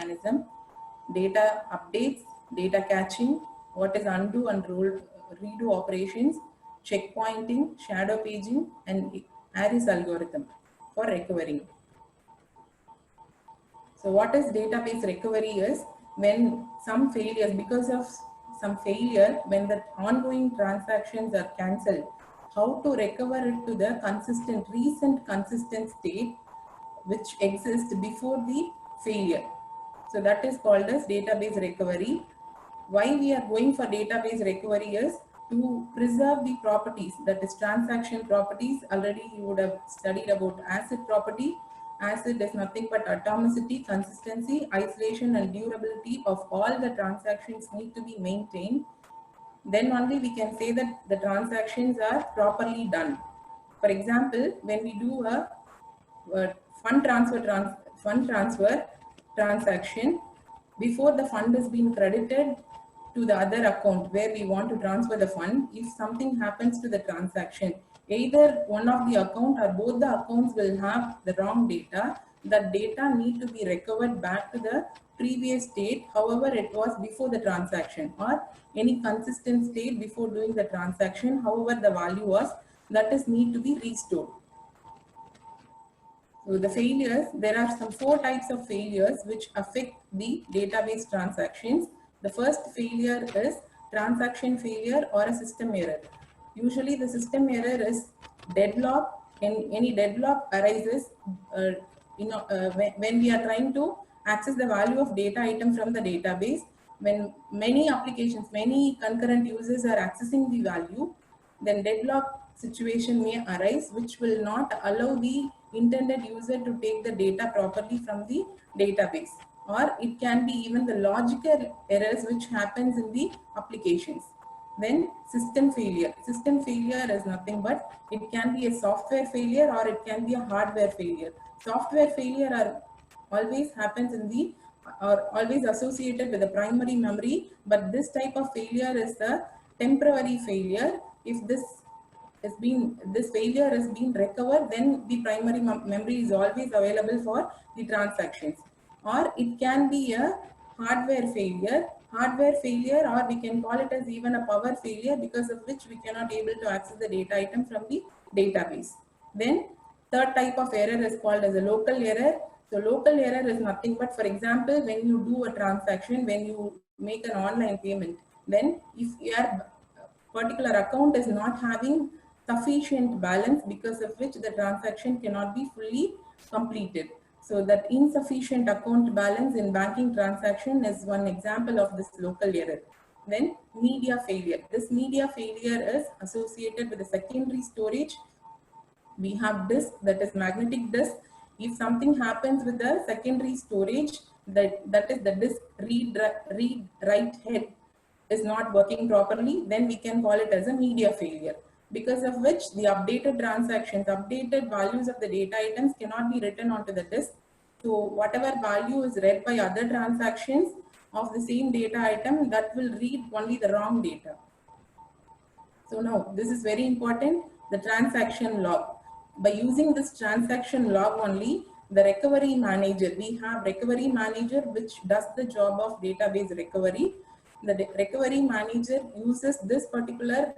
mechanism, data updates, data caching, what is undo and redo operations, checkpointing, shadow paging, and ARIS algorithm for recovering. So what is database recovery is when some failures, because of some failure, when the ongoing transactions are cancelled, how to recover it to the recent consistent state which exists before the failure. So that is called as database recovery. Why we are going for database recovery is to preserve the properties, that is transaction properties. Already you would have studied about ACID property. ACID is nothing but atomicity, consistency, isolation and durability of all the transactions need to be maintained. Then only we can say that the transactions are properly done. For example, when we do a fund transfer transaction, before the fund is being credited to the other account where we want to transfer the fund, if something happens to the transaction, either one of the account or both the accounts will have the wrong data. That data need to be recovered back to the previous state, however it was before the transaction, or any consistent state before doing the transaction, however the value was, that is need to be restored. So the failures, there are some 4 types of failures which affect the database transactions. The first failure is transaction failure or a system error. Usually the system error is deadlock. Any deadlock arises when we are trying to access the value of data item from the database. When many applications, many concurrent users are accessing the value, then deadlock situation may arise which will not allow the intended user to take the data properly from the database, or it can be even the logical errors which happens in the applications. Then system failure. System failure is nothing but it can be a software failure or it can be a hardware failure. Software failure are always happens in the or always associated with the primary memory, but this type of failure is a temporary failure. If this failure has been recovered, then the primary memory is always available for the transactions. Or it can be a hardware failure, or we can call it as even a power failure, because of which we cannot able to access the data item from the database. Then third type of error is called as a local error. So local error is nothing but, for example, when you do a transaction, when you make an online payment, then if your particular account is not having sufficient balance, because of which the transaction cannot be fully completed. So that insufficient account balance in banking transaction is one example of this local error. Then media failure. This media failure is associated with the secondary storage. We have disk, that is magnetic disk. If something happens with the secondary storage, that is the disk read write head is not working properly, then we can call it as a media failure, because of which the updated transactions, updated values of the data items cannot be written onto the disk. So whatever value is read by other transactions of the same data item, that will read only the wrong data. So now this is very important, the transaction log. By using this transaction log only, the recovery manager, we have recovery manager which does the job of database recovery. The recovery manager uses this particular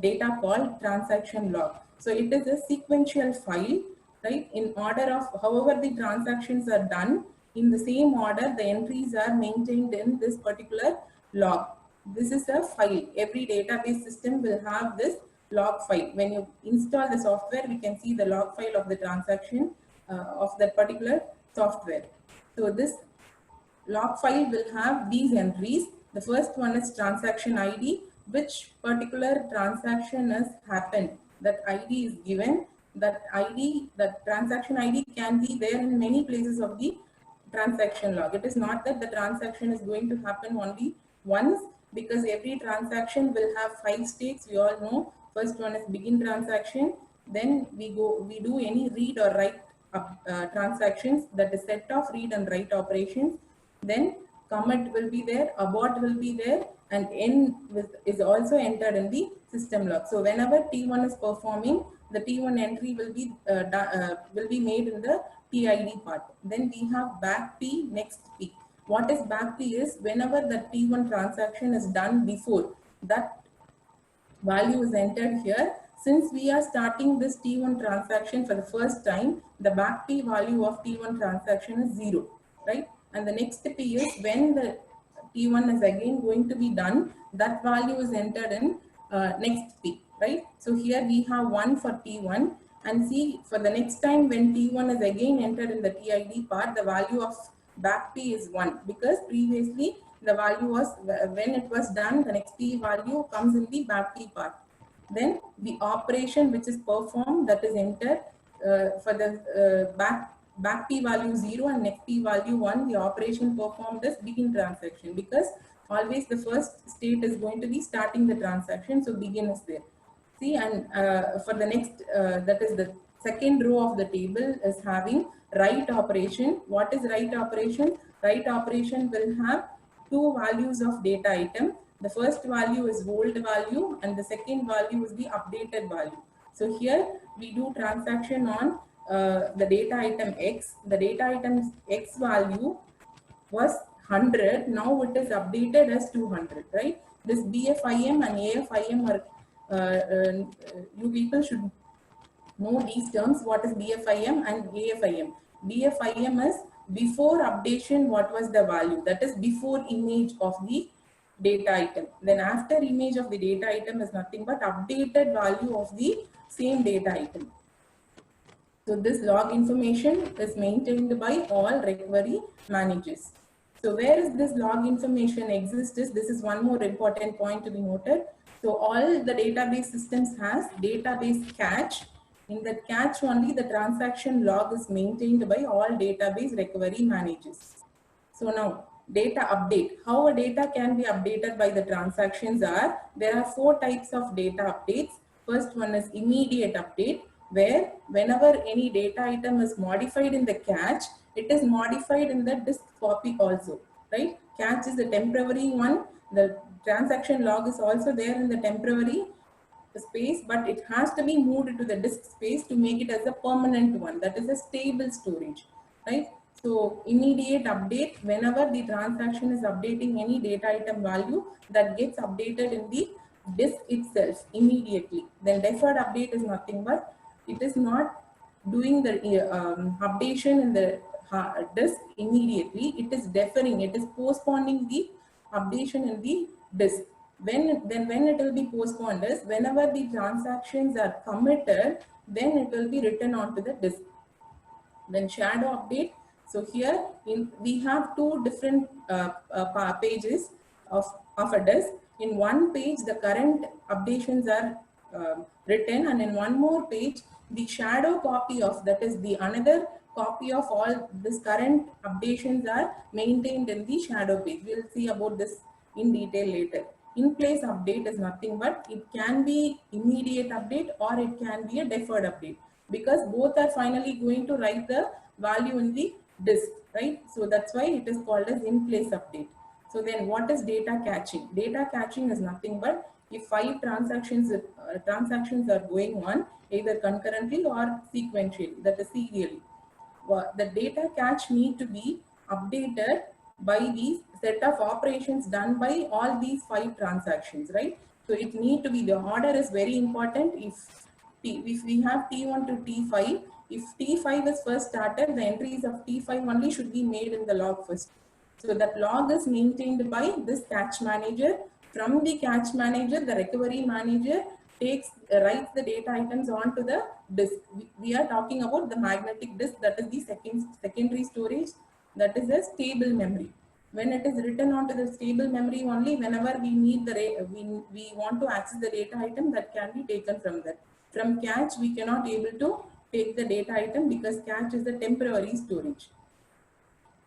data called transaction log. So it is a sequential file, right? In order of however the transactions are done, in the same order, the entries are maintained in this particular log. This is a file. Every database system will have this log file. When you install the software, we can see the log file of the transaction of that particular software. So this log file will have these entries. The first one is transaction ID, which particular transaction has happened. That ID is given. That ID, that transaction ID can be there in many places of the transaction log. It is not that the transaction is going to happen only once, because every transaction will have 5 states. We all know. First one is begin transaction. Then we do any read or write transactions, that is set of read and write operations. Then commit will be there, abort will be there, and end is also entered in the system log. So whenever T1 is performing, the T1 entry will be made in the TID part. Then we have back P, next P. What is back P is whenever the T1 transaction is done before, that value is entered here. Since we are starting this T1 transaction for the first time, the back P value of T1 transaction is 0, right? And the next P is when the T1 is again going to be done, that value is entered in next P, right? So here we have 1 for T1, and see for the next time when T1 is again entered in the TID part, the value of back P is 1, because previously the value was, when it was done, the next P value comes in the back P part. Then the operation which is performed, that is entered for the back P value 0 and next P value 1, the operation performed is begin transaction, because always the first state is going to be starting the transaction, so begin is there. See, and for the next, that is the second row of the table is having write operation. What is write operation? Write operation will have two values of data item. The first value is old value and the second value is the updated value. So here we do transaction on the data item X. The data item X value was 100, now it is updated as 200, right? This BFIM and AFIM are, you people should know these terms. What is BFIM and AFIM? BFIM is before updation, what was the value? That is before image of the data item. Then after image of the data item is nothing but updated value of the same data item. So this log information is maintained by all recovery managers. So where is this log information exists is, this is one more important point to be noted. So all the database systems has database cache. In that cache only the transaction log is maintained by all database recovery managers. So now data update. How a data can be updated by the transactions are, there are 4 types of data updates. First one is immediate update, where whenever any data item is modified in the cache, it is modified in the disk copy also, right? Cache is the temporary one. The transaction log is also there in the temporary space, but it has to be moved to the disk space to make it as a permanent one. That is a stable storage, right? So immediate update, whenever the transaction is updating any data item value, that gets updated in the disk itself immediately. Then deferred update is nothing but it is not doing the updation in the disk immediately. It is deferring, it is postponing the updation in the disk. When it will be postponed is whenever the transactions are committed, then it will be written onto the disk. Then shadow update. So here we have 2 different pages of a disk. In one page the current updations are written, and in one more page the shadow copy of, that is the another copy of all this current updations are maintained in the shadow page. We will see about this in detail later. In place update is nothing but it can be immediate update or it can be a deferred update, because both are finally going to write the value in the disk, right? So that's why it is called as in place update. So then what is data caching? Data caching is nothing but if 5 transactions are going on either concurrently or sequentially, that is serially, the data cache need to be updated by these set of operations done by all these 5 transactions, right? So it need to be, the order is very important. If we have T1 to T5, if T5 is first started, the entries of T5 only should be made in the log first. So that log is maintained by this cache manager. From the cache manager, the recovery manager writes the data items onto the disk. We are talking about the magnetic disk, that is the secondary storage, that is a stable memory. When it is written onto the stable memory only, whenever we need we want to access the data item, that can be taken from that. From cache, we cannot able to take the data item because cache is a temporary storage.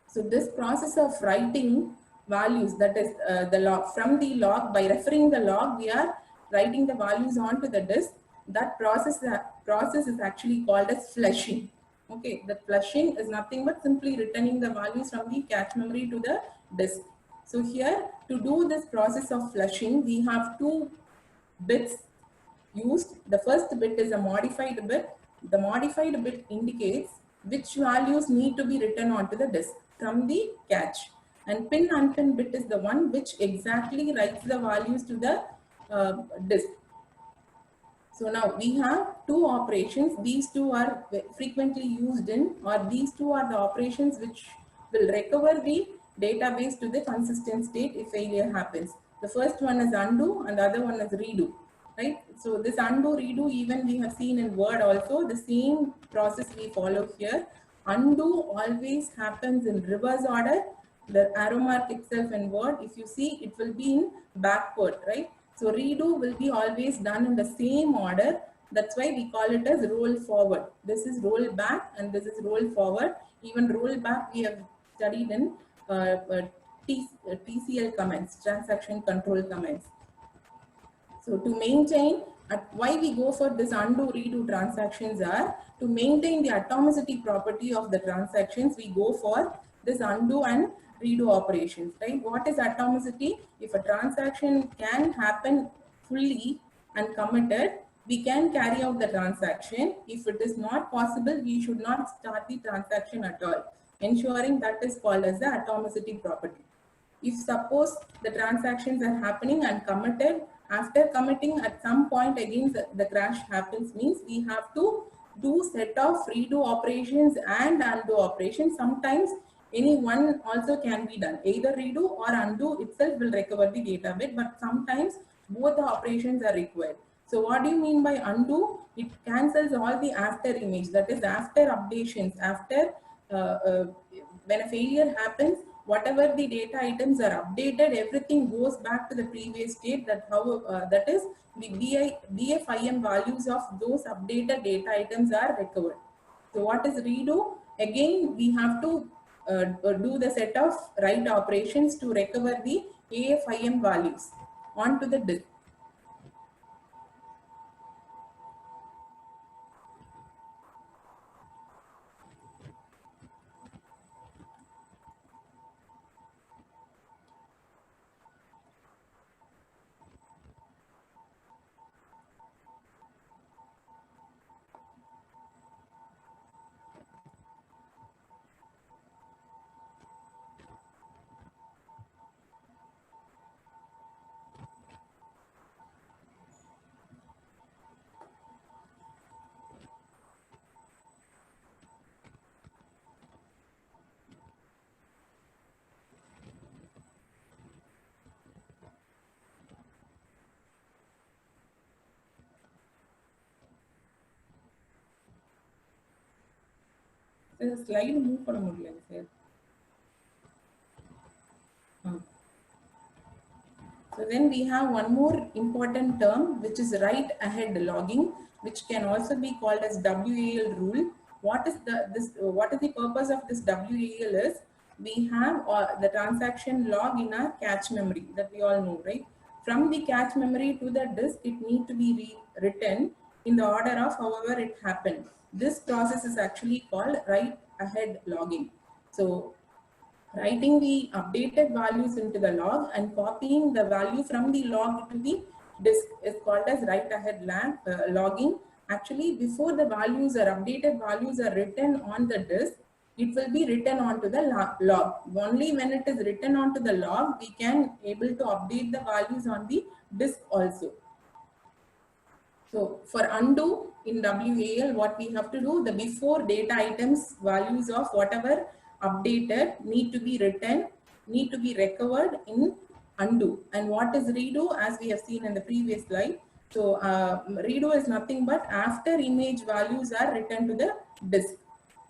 So this process of writing values, that is the log, from the log, by referring the log, we are writing the values onto the disk. That process is actually called as flushing. Okay, the flushing is nothing but simply returning the values from the cache memory to the disk. So here, to do this process of flushing, we have 2 bits used. The first bit is a modified bit. The modified bit indicates which values need to be written onto the disk from the cache. And pin unpin bit is the one which exactly writes the values to the disk. So now we have two operations. These two are frequently used in, or these two are the operations which will recover the database to the consistent state if failure happens. The first one is undo and the other one is redo, right? So this undo, redo, even we have seen in Word also, the same process we follow here. Undo always happens in reverse order. The arrow mark itself in Word, if you see, it will be in backward, right? So redo will be always done in the same order. That's why we call it as roll forward. This is roll back and this is roll forward. Even roll back we have studied in TCL commands, transaction control commands. So to maintain, why we go for this undo redo transactions are to maintain the atomicity property of the transactions. We go for this undo and redo operations, right? What is atomicity? If a transaction can happen fully and committed, we can carry out the transaction. If it is not possible, we should not start the transaction at all. Ensuring that is called as the atomicity property. If suppose the transactions are happening and committed, after committing at some point again the crash happens, means we have to do set of redo operations and undo operations. Sometimes any one also can be done. Either redo or undo itself will recover the data bit, but sometimes both the operations are required. So what do you mean by undo? It cancels all the after image, that is after updations, after when a failure happens, whatever the data items are updated, everything goes back to the previous state. That is the BFIM values of those updated data items are recovered. So what is redo? Again, we have to do the set of write operations to recover the AFIM values onto the disk. Slide move பண்ண முடியல sir. So then we have one more important term, which is write ahead logging, which can also be called as WAL rule. What is the purpose of this WAL is, we have the transaction log in our cache memory that we all know, right? From the cache memory to the disk, it need to be written in the order of however it happened. This process is actually called write ahead logging. So writing the updated values into the log and copying the value from the log to the disk is called as write ahead logging. Actually, before the values or updated values are written on the disk, it will be written onto the log. Only when it is written onto the log, we can able to update the values on the disk also. So for undo in WAL, what we have to do, the before data items values of whatever updated need to be written, need to be recovered in undo. And what is redo, as we have seen in the previous slide. So redo is nothing but after image values are written to the disk.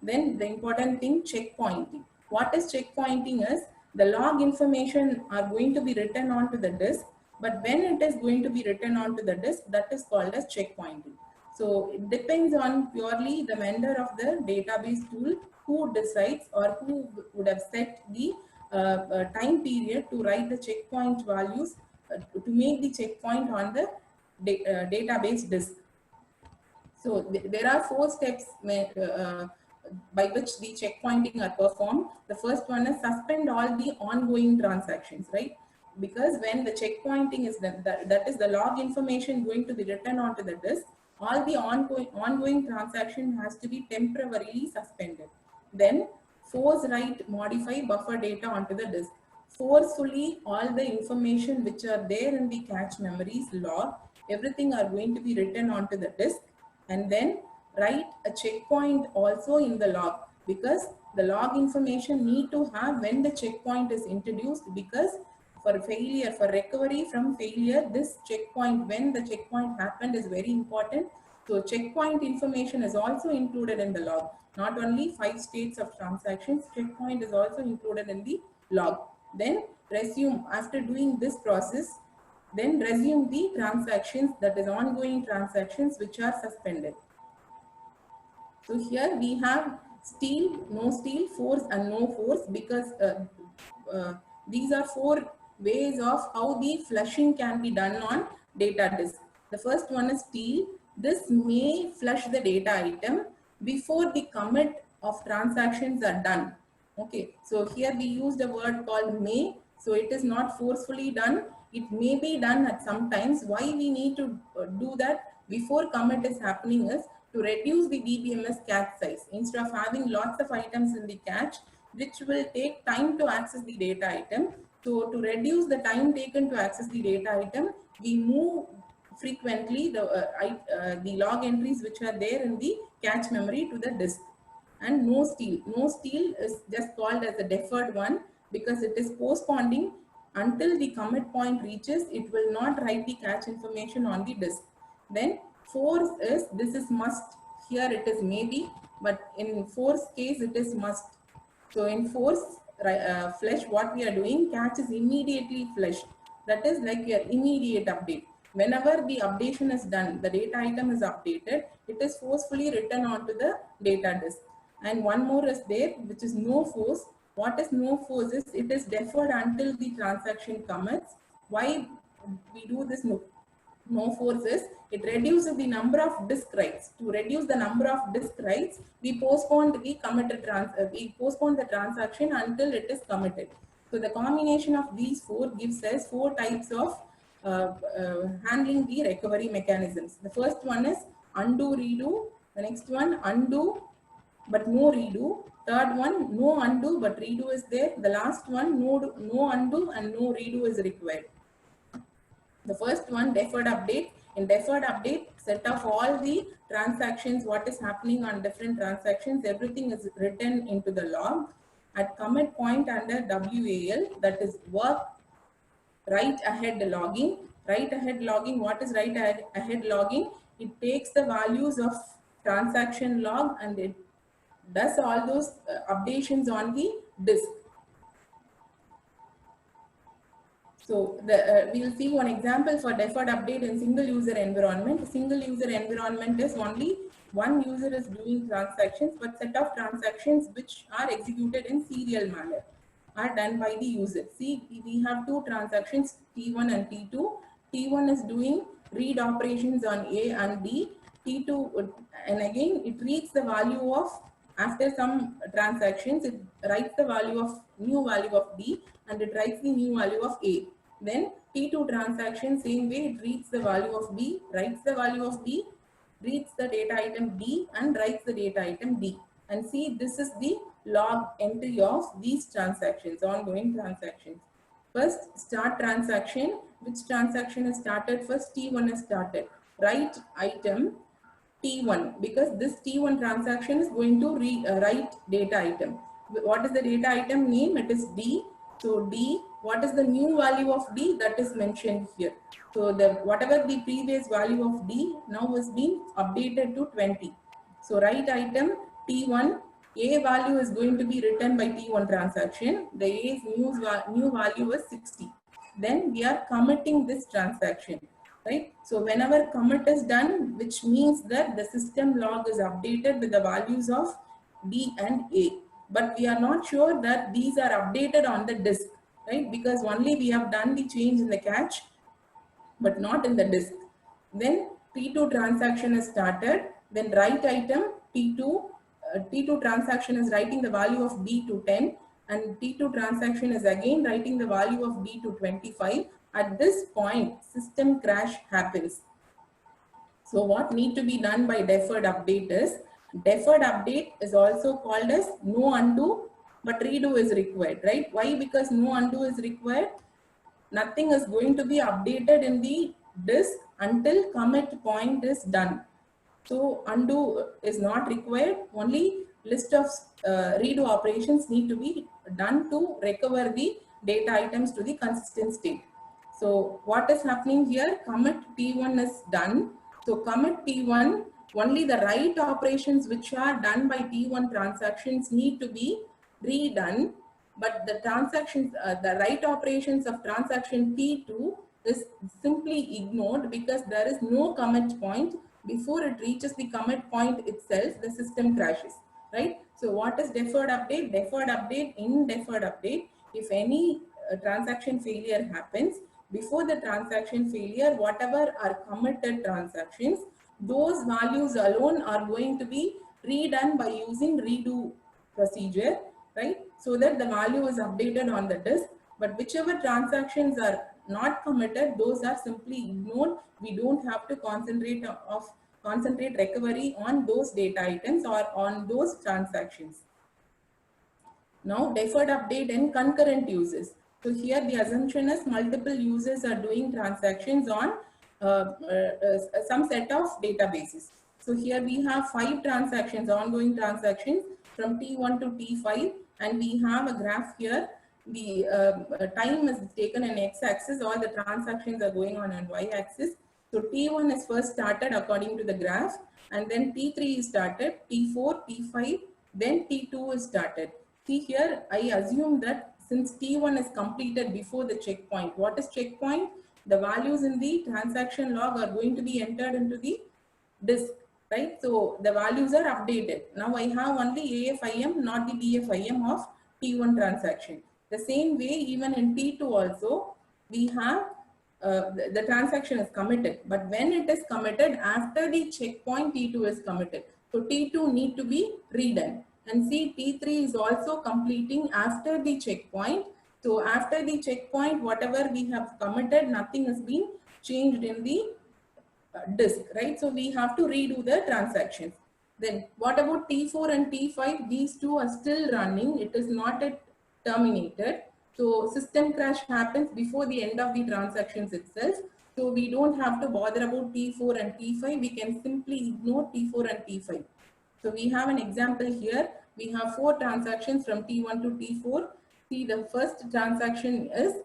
Then the important thing, checkpointing. What is checkpointing is, the log information are going to be written onto the disk, but when it is going to be written onto the disk, that is called as checkpointing. So it depends on purely the vendor of the database tool who decides or who would have set the time period to write the checkpoint values to make the checkpoint on the database disk. So there are 4 steps by which the checkpointing are performed. The first one is suspend all the ongoing transactions, right? Because when the checkpointing is done, that is the log information going to be written onto the disk. all the ongoing transaction has to be temporarily suspended. Then force write modify buffer data onto the disk. Forcefully all the information which are there in the cache memories log, everything are going to be written onto the disk, and then write a checkpoint also in the log, because the log information need to have when the checkpoint is introduced, because for failure, for recovery from failure, this checkpoint, when the checkpoint happened, is very important. So checkpoint information is also included in the log. Not only 5 states of transactions, checkpoint is also included in the log. Then resume, after doing this process, then resume the transactions, that is ongoing transactions which are suspended. So here we have steal, no steal, force and no force, because these are 4 ways of how the flushing can be done on data disk. The first one is steal. This may flush the data item before the commit of transactions are done. Okay, so here we used a word called may. So it is not forcefully done. It may be done at some times. Why we need to do that before commit is happening is to reduce the DBMS cache size. Instead of having lots of items in the cache, which will take time to access the data item. So to reduce the time taken to access the data item, we move frequently the log entries which are there in the cache memory to the disk. And no steal. No steal is just called as a deferred one, because it is postponing until the commit point reaches. It will not write the cache information on the disk. Then force is, this is must. Here it is maybe, but in force case it is must. So in force flush, what we are doing, cache is immediately flushed. That is like your immediate update. Whenever the updation is done, the data item is updated, it is forcefully written onto the data disk. And one more is there, which is no force. What is no force is, it is deferred until the transaction commits. Why we do this no force is, it reduces the number of disk writes. To reduce the number of disk writes, we postpone the transaction until it is committed. So the combination of these 4 gives us 4 types of handling the recovery mechanisms. The first one is undo redo. The next one undo but no redo. Third one, no undo but redo is there. The last one, no undo and no redo is required. The first one, deferred update. In deferred update, set of all the transactions, what is happening on different transactions, everything is written into the log. At commit point under WAL, that is work write ahead logging. Write ahead logging, what is write ahead logging? It takes the values of transaction log and it does all those updations on the disk. So we will see one example for deferred update in single user environment. Single user environment is only one user is doing transactions, but set of transactions which are executed in serial manner are done by the user. See, we have 2 transactions, T1 and T2. T1 is doing read operations on A and B. T2, and again it reads the value of, after some transactions, it writes the value of new value of B and it writes the new value of A. Then T2 transaction, same way, it reads the value of B, writes the value of B, reads the data item D and writes the data item D. And see, this is the log entry of these transactions, ongoing transactions. First, start transaction. Which transaction is started? First, T1 is started. Write item T1, because this T1 transaction is going to write data item. What is the data item name? It is D. So D, what is the new value of D? That is mentioned here. So the whatever the previous value of D now is being updated to 20. So write item T1, A value is going to be written by T1 transaction. The A's new value is 60. Then we are committing this transaction. Right? So whenever commit is done, which means that the system log is updated with the values of D and A. But we are not sure that these are updated on the disk, right? Because only we have done the change in the cache, but not in the disk. Then T2 transaction is started. Then write item T2 transaction is writing the value of D to 10 and T2 transaction is again writing the value of D to 25. At this point, system crash happens. So what need to be done by deferred update is also called as no undo, but redo is required, right? Why? Because no undo is required. Nothing is going to be updated in the disk until commit point is done. So undo is not required. Only list of redo operations need to be done to recover the data items to the consistent state. So what is happening here? Commit T1 is done. So commit T1, only the write operations which are done by T1 transactions need to be redone, but the transactions, the write operations of transaction T2 is simply ignored because there is no commit point. Before it reaches the commit point itself, the system crashes, right? So what is deferred update? Deferred update, in deferred update, if any transaction failure happens, before the transaction failure, whatever are committed transactions, those values alone are going to be redone by using redo procedure, right? So that the value is updated on the disk, but whichever transactions are not committed, those are simply ignored. We don't have to concentrate recovery on those data items or on those transactions. Now deferred update and concurrent uses. So here the assumption is multiple users are doing transactions on some set of databases. So here we have 5 transactions, ongoing transactions from T1 to T5, and we have a graph here. The time is taken in x-axis, all the transactions are going on y-axis. So T1 is first started according to the graph, and then T3 is started, T4, T5, then T2 is started. See here, I assume that since T1 is completed before the checkpoint, what is checkpoint? The values in the transaction log are going to be entered into the disk, right? So the values are updated. Now I have only AFIM, not the BFIM of T1 transaction. The same way, even in T2 also, we have the transaction is committed, but when it is committed after the checkpoint, T2 is committed. So T2 need to be redone. And see, T3 is also completing after the checkpoint. So after the checkpoint, whatever we have committed, nothing has been changed in the disk, right? So we have to redo the transactions. Then what about T4 and T5? These two are still running. It is not yet terminated. So system crash happens before the end of the transactions itself. So we don't have to bother about T4 and T5. We can simply ignore T4 and T5. So we have an example here. We have 4 transactions from T1 to T4. See, the first transaction is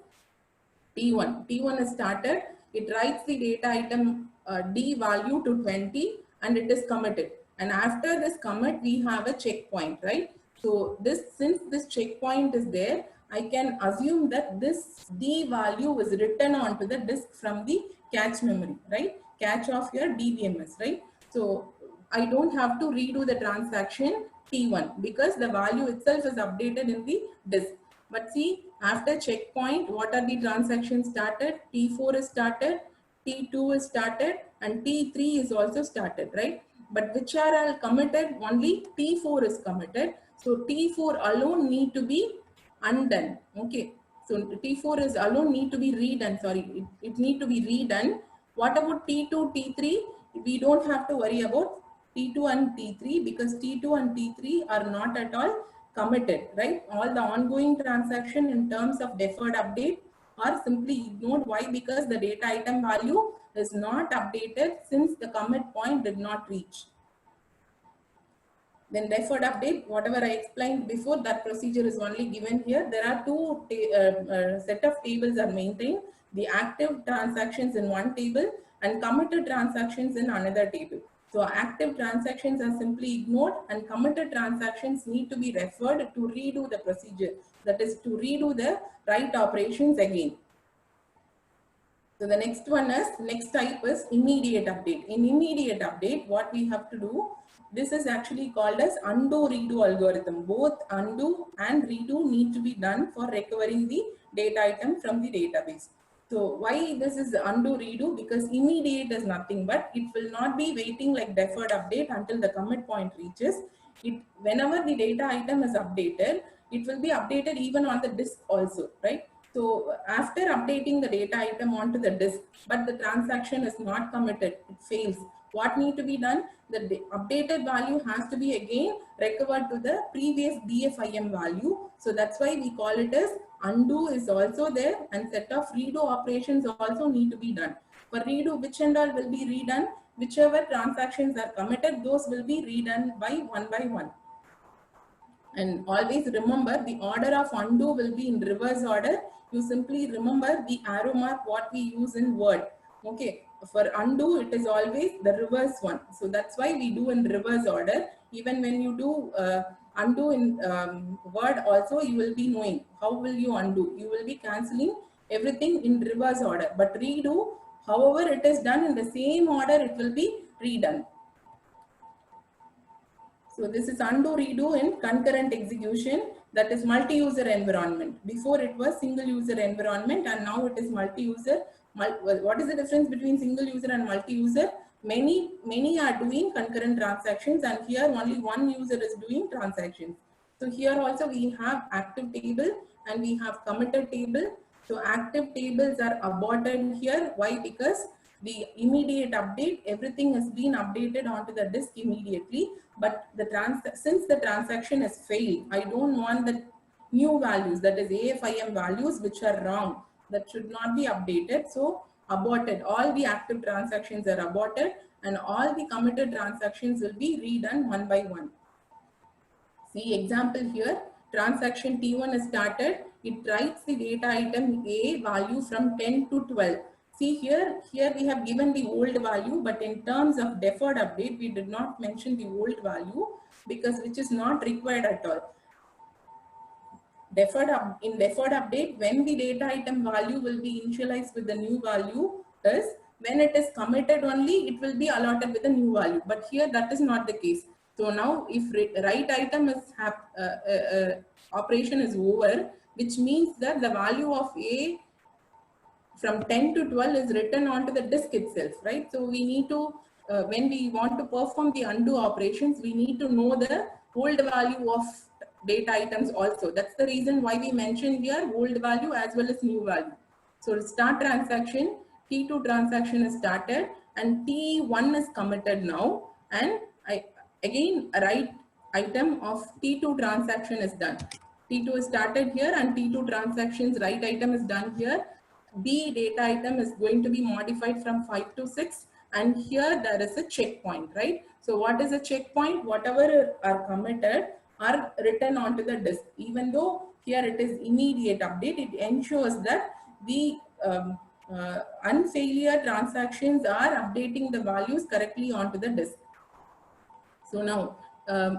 T1. T1 is started. It writes the data item D value to 20 and it is committed. And after this commit, we have a checkpoint, right? So since this checkpoint is there, I can assume that this D value is written onto the disk from the cache memory, right? Cache of your DBMS, right? So I don't have to redo the transaction T1 because the value itself is updated in the disk. But see, after checkpoint, what are the transactions started? T4 is started, T2 is started, and T3 is also started, right? But which are all committed? Only T4 is committed. So T4 alone need to be undone. Okay. So T4 is alone need to be redone. Sorry, it need to be redone. What about T2, T3? We don't have to worry about T2 and T3 because T2 and T3 are not at all committed, right? All the ongoing transaction in terms of deferred update are simply ignored. Why? Because the data item value is not updated since the commit point did not reach. Then deferred update, whatever I explained before, that procedure is only given here. There are two set of tables are maintained. The active transactions in one table and committed transactions in another table. So active transactions are simply ignored and committed transactions need to be referred to redo the procedure. That is to redo the write operations again. So the next type is immediate update. In immediate update, what we have to do, this is actually called as undo redo algorithm. Both undo and redo need to be done for recovering the data item from the database. So why this is undo redo? Because immediate is nothing but it will not be waiting like deferred update until the commit point reaches. Whenever the data item is updated, it will be updated even on the disk also, right? So after updating the data item onto the disk, but the transaction is not committed, it fails. what need to be done? The updated value has to be again recovered to the previous BFIM value. So that's why we call it as undo is also there, and set of redo operations also need to be done. For redo, which and all will be redone? Whichever transactions are committed, those will be redone by one. And always remember, the order of undo will be in reverse order. You simply remember the arrow mark what we use in Word. Okay, for undo it is always the reverse one. So that's why we do in reverse order. Even when you do undo in Word also, you will be knowing how will you undo. You will be cancelling everything in reverse order. But redo, however it is done in the same order, it will be redone. So this is undo redo in concurrent execution, that is multi-user environment. Before it was single user environment, and now it is multi-user. What is the difference between single user and multi-user? Many are doing concurrent transactions, and here only one user is doing transactions. So here also we have active table and we have committed table. So active tables are aborted here. Why? Because the immediate update, everything has been updated onto the disk immediately, but since the transaction has failed, I don't want the new values, that is AFIM values, which are wrong, that should not be updated. So aborted, all the active transactions are aborted, and all the committed transactions will be redone one by one. See example here, transaction T1 is started. It writes the data item A value from 10 to 12. See here we have given the old value, but in terms of deferred update, we did not mention the old value because which is not required at all. In deferred update, when the data item value will be initialized with the new value is when it is committed only, it will be allotted with a new value. But here that is not the case. So now if write item is operation is over, which means that the value of A from 10 to 12 is written onto the disk itself, right? So we need to, when we want to perform the undo operations, we need to know the old value of data items also. That's the reason why we mentioned here old value as well as new value. So start transaction, T2 transaction is started and T1 is committed now, and again write item of T2 transaction is done. T2 is started here and T2 transactions write item is done here. B data item is going to be modified from 5 to 6, and here there is a checkpoint, right? So what is a checkpoint? Whatever are committed are written onto the disk. Even though here it is immediate update, it ensures that the unfailure transactions are updating the values correctly onto the disk. So now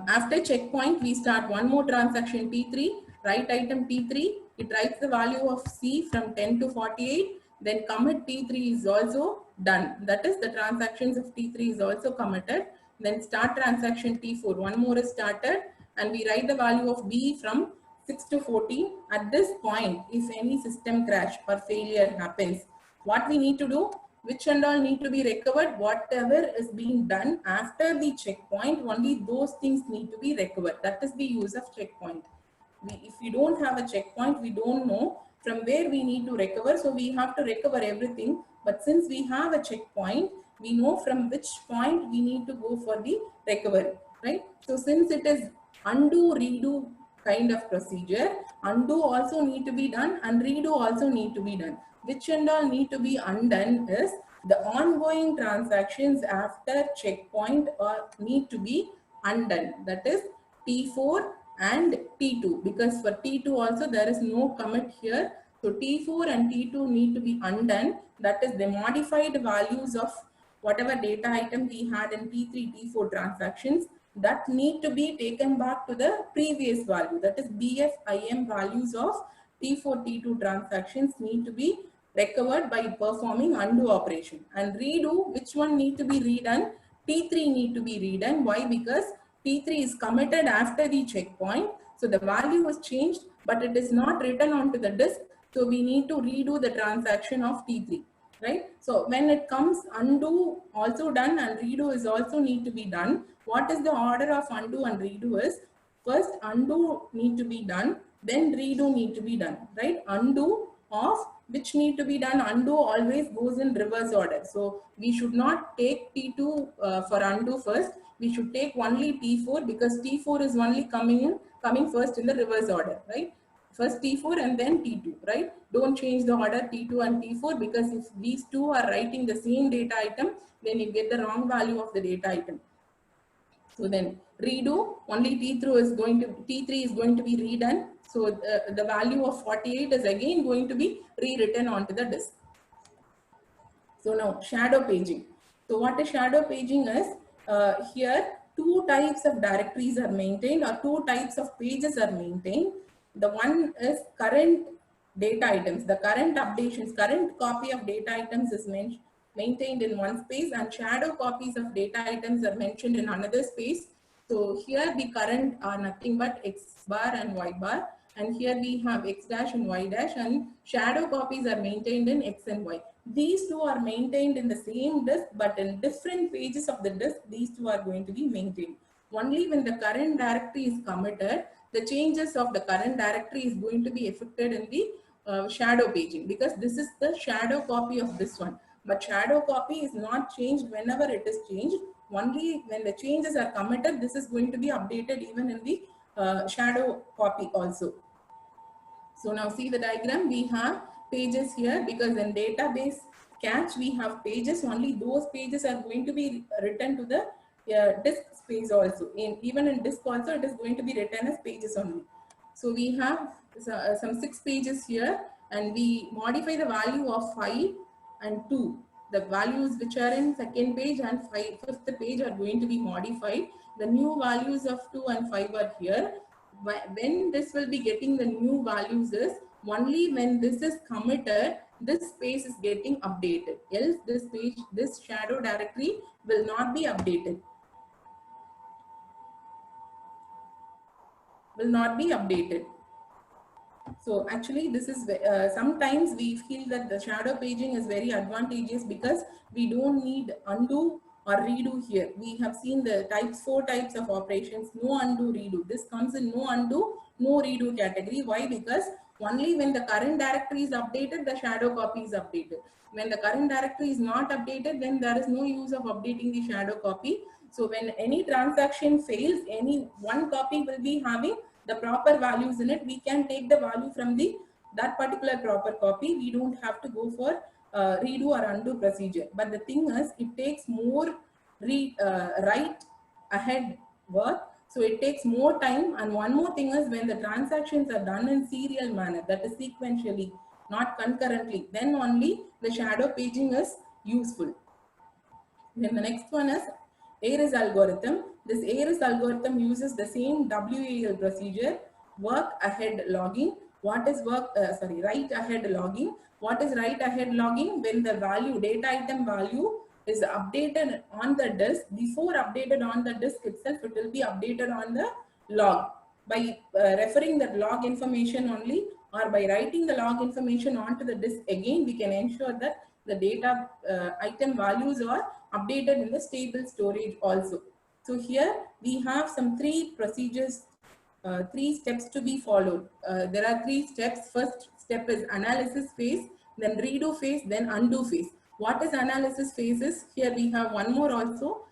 after checkpoint, we start one more transaction T3, write item T3, it writes the value of C from 10 to 48, then commit T3 is also done. That is the transactions of T3 is also committed. Then start transaction T4, one more is started, and we write the value of B from 6 to 14. At this point, if any system crash or failure happens, what we need to do? Which and all need to be recovered? Whatever is being done after the checkpoint, only those things need to be recovered. That is the use of checkpoint. If we don't have a checkpoint, we don't know from where we need to recover. So we have to recover everything. But since we have a checkpoint, we know from which point we need to go for the recovery, right? So since it is undo, redo kind of procedure, undo also need to be done and redo also need to be done. Which and all need to be undone is the ongoing transactions after checkpoint or need to be undone. That is T4 and T2, because for T2 also there is no commit here. So T4 and T2 need to be undone. That is the modified values of whatever data item we had in T3, T4 transactions that need to be taken back to the previous value. That is BFIM values of T4, T2 transactions need to be recovered by performing undo operation. And redo, which one need to be redone? T3 need to be redone. Why? Because T3 is committed after the checkpoint. So the value was changed, but it is not written onto the disk. So we need to redo the transaction of T3, right? So when it comes undo also done and redo is also need to be done. What is the order of undo and redo is, first undo need to be done, then redo need to be done, right? Undo of which need to be done, undo always goes in reverse order. So we should not take T2 for undo first. We should take only T4 because T4 is only coming first in the reverse order, right? First T4 and then T2, right? Don't change the order T2 and T4 because if these two are writing the same data item, then you get the wrong value of the data item. So then redo, only T3 is going to be redone. So the value of 48 is again going to be rewritten onto the disk. So now shadow paging. So what a shadow paging is, here two types of directories are maintained or two types of pages are maintained. The one is current data items, the current updations, current copy of data items is maintained in one space and shadow copies of data items are mentioned in another space. So here the current are nothing but X bar and Y bar, and here we have X dash and Y dash, and shadow copies are maintained in X and Y. These two are maintained in the same disk, but in different pages of the disk, these two are going to be maintained. Only when the current directory is committed, the changes of the current directory is going to be affected in the shadow paging, because this is the shadow copy of this one. But shadow copy is not changed whenever it is changed. Only when the changes are committed, this is going to be updated even in the shadow copy also. So now see the diagram, we have pages here because in database cache we have pages, only those pages are going to be written to the disk space also. Even in disk also it is going to be written as pages only. So we have some 6 pages here and we modify the value of 5 and 2. The values which are in second page and fifth page are going to be modified. The new values of 2 and 5 are here. When this will be getting the new values is only when this is committed, this space is getting updated. Else this page, this shadow directory will not be updated. Will not be updated. So actually this is sometimes we feel that the shadow paging is very advantageous because we don't need undo or redo here. We have seen the four types of operations, no undo, redo. This comes in no undo, no redo category. Why? Because only when the current directory is updated, the shadow copy is updated. When the current directory is not updated, then there is no use of updating the shadow copy. So when any transaction fails, any one copy will be having the proper values in it. We can take the value from that particular proper copy. We don't have to go for redo or undo procedure. But the thing is, it takes more write ahead work. So it takes more time. And one more thing is, when the transactions are done in serial manner, that is sequentially, not concurrently, then only the shadow paging is useful. Then the next one is ARIS algorithm. This ARIS algorithm uses the same WAL procedure, work ahead logging. What is write ahead logging? What is write ahead logging? When the value, data item value is updated on the disk, before updated on the disk itself, it will be updated on the log. By referring that log information only, or by writing the log information onto the disk again, we can ensure that the data item values are updated in the stable storage also. So here we have some 3 procedures, 3 steps to be followed. There are 3 steps. First step is analysis phase, then redo phase, then undo phase. What is analysis phases? Here we have one more also,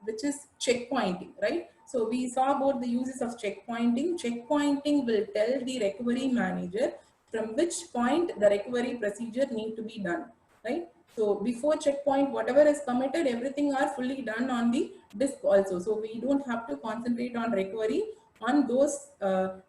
which is checkpointing, right? So we saw about the uses of checkpointing. Checkpointing will tell the recovery manager from which point the recovery procedure need to be done, right? So before checkpoint, whatever is committed, everything are fully done on the disk also. So we don't have to concentrate on recovery on those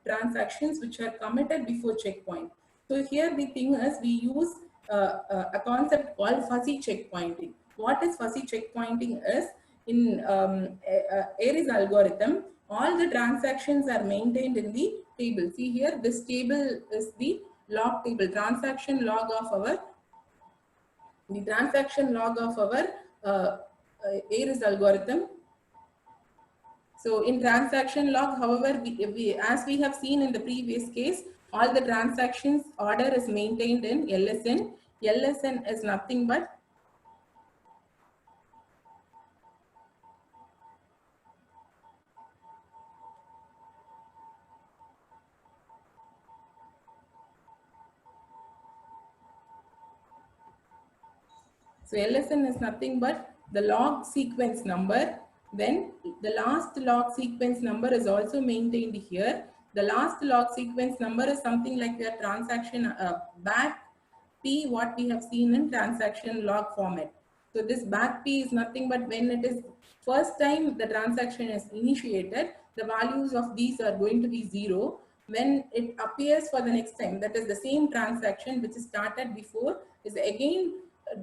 transactions which are committed before checkpoint. So here the thing is, we use a concept called fuzzy checkpointing. What is fuzzy checkpointing is, in ARIS algorithm, all the transactions are maintained in the table. See here, this table is the log table, transaction log of our ARIS algorithm. So in transaction log, however, as we have seen in the previous case, all the transactions order is maintained in LSN. LSN is nothing but So LSN is nothing but the log sequence number. Then the last log sequence number is also maintained here. The last log sequence number is something like a transaction back P, what we have seen in transaction log format. So this back P is nothing but when it is first time the transaction is initiated, the values of these are going to be 0. When it appears for the next time, that is the same transaction which is started before is again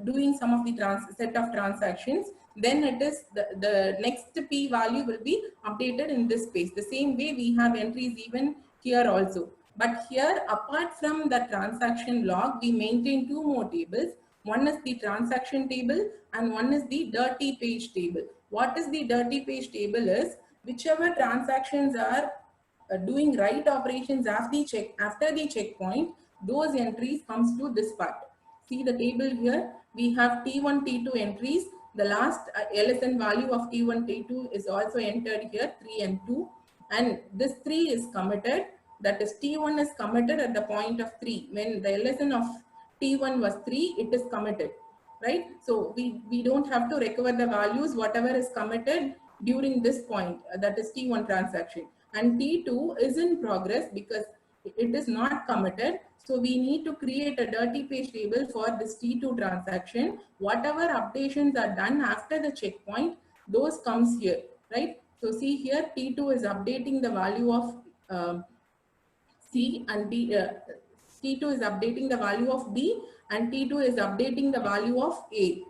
doing some of the set of transactions, then it is the next P value will be updated in this space. The same way we have entries even here also. But here, apart from the transaction log, we maintain two more tables. One is the transaction table and one is the dirty page table. What is the dirty page table is whichever transactions are doing right operations after the checkpoint, those entries comes to this part. See the table here, we have T1, T2 entries. The last LSN value of T1, T2 is also entered here, 3 and 2. And this 3 is committed, that is T1 is committed at the point of 3. When the LSN of T1 was 3, it is committed, right? So we don't have to recover the values, whatever is committed during this point, that is T1 transaction. And T2 is in progress because it is not committed. So we need to create a dirty page table for this T2 transaction. Whatever updations are done after the checkpoint, those comes here, right? So see here, T2 is updating the value of C and D. T2 is updating the value of B and T2 is updating the value of A.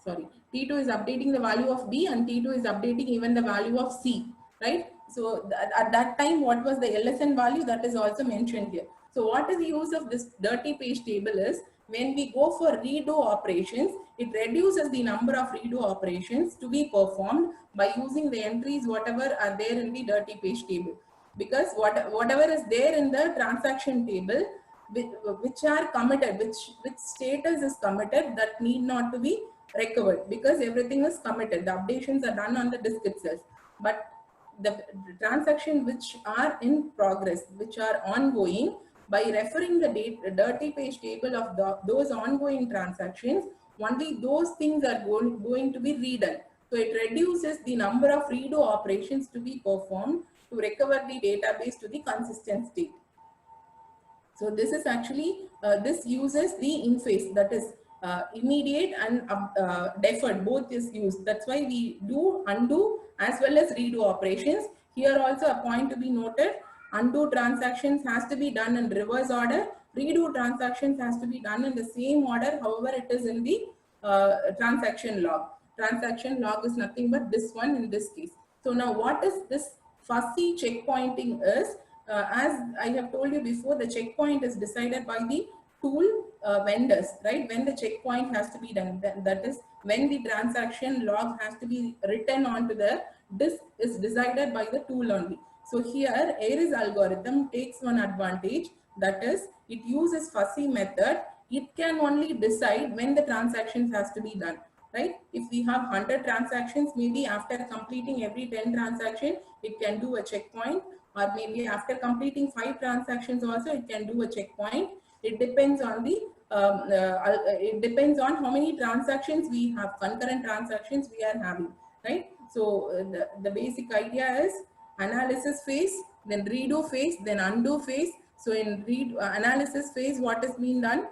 Sorry, T2 is updating the value of B and T2 is updating even the value of C, right? So at that time, what was the LSN value, that is also mentioned here. So what is the use of this dirty page table is when we go for redo operations, it reduces the number of redo operations to be performed by using the entries whatever are there in the dirty page table. Because whatever is there in the transaction table, which are committed, which status is committed, that need not to be recovered because everything is committed. The updations are done on the disk itself. But the transactions which are in progress, which are ongoing, by referring the dirty page table of those ongoing transactions, only those things are going to be redone. So it reduces the number of redo operations to be performed to recover the database to the consistent state. So this is actually, this uses the in phase, that is immediate and deferred, both is used. That's why we do undo as well as redo operations. Here also a point to be noted, undo transactions has to be done in reverse order, redo transactions has to be done in the same order, however it is in the transaction log. Transaction log is nothing but this one in this case. So now what is this fuzzy checkpointing is? As I have told you before, the checkpoint is decided by the tool vendors, right? When the checkpoint has to be done, that is when the transaction log has to be written onto the disk is decided by the tool only. So here Aries algorithm takes one advantage, that is it uses fuzzy method. It can only decide when the transactions has to be done, right? If we have 100 transactions, maybe after completing every 10 transactions, it can do a checkpoint, or maybe after completing 5 transactions also it can do a checkpoint. It depends on the it depends on how many transactions we have, concurrent transactions we are having, right? So the basic idea is analysis phase, then redo phase, then undo phase. So in analysis phase, what is being done?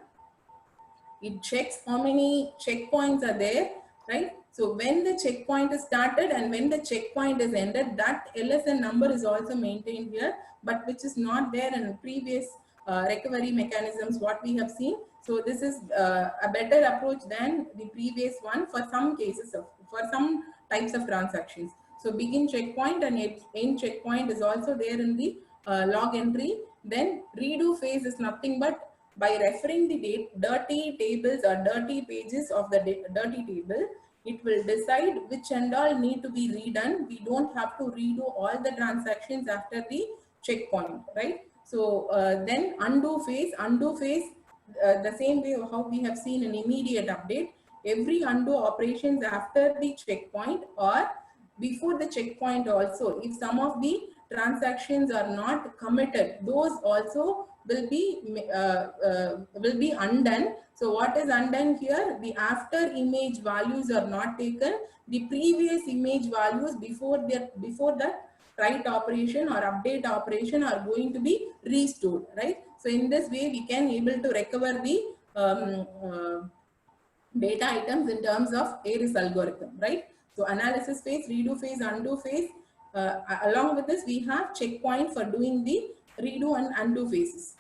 It checks how many checkpoints are there, right? So when the checkpoint is started and when the checkpoint is ended, that LSN number is also maintained here, but which is not there in previous recovery mechanisms what we have seen. So this is a better approach than the previous one for some cases for some types of transactions. So begin checkpoint and end checkpoint is also there in the log entry. Then redo phase is nothing but by referring the dirty tables or dirty pages of the dirty table, it will decide which and all need to be redone. We don't have to redo all the transactions after the checkpoint, right? So then undo phase, the same way how we have seen an immediate update. Every undo operations after the checkpoint or before the checkpoint also, if some of the transactions are not committed, those also will be undone. So what is undone here? The after image values are not taken. The previous image values before that write operation or update operation are going to be restored, right? So in this way, we can able to recover the data items in terms of ARIS algorithm, right? So analysis phase, redo phase, undo phase. Along with this, we have checkpoint for doing the redo and undo phases.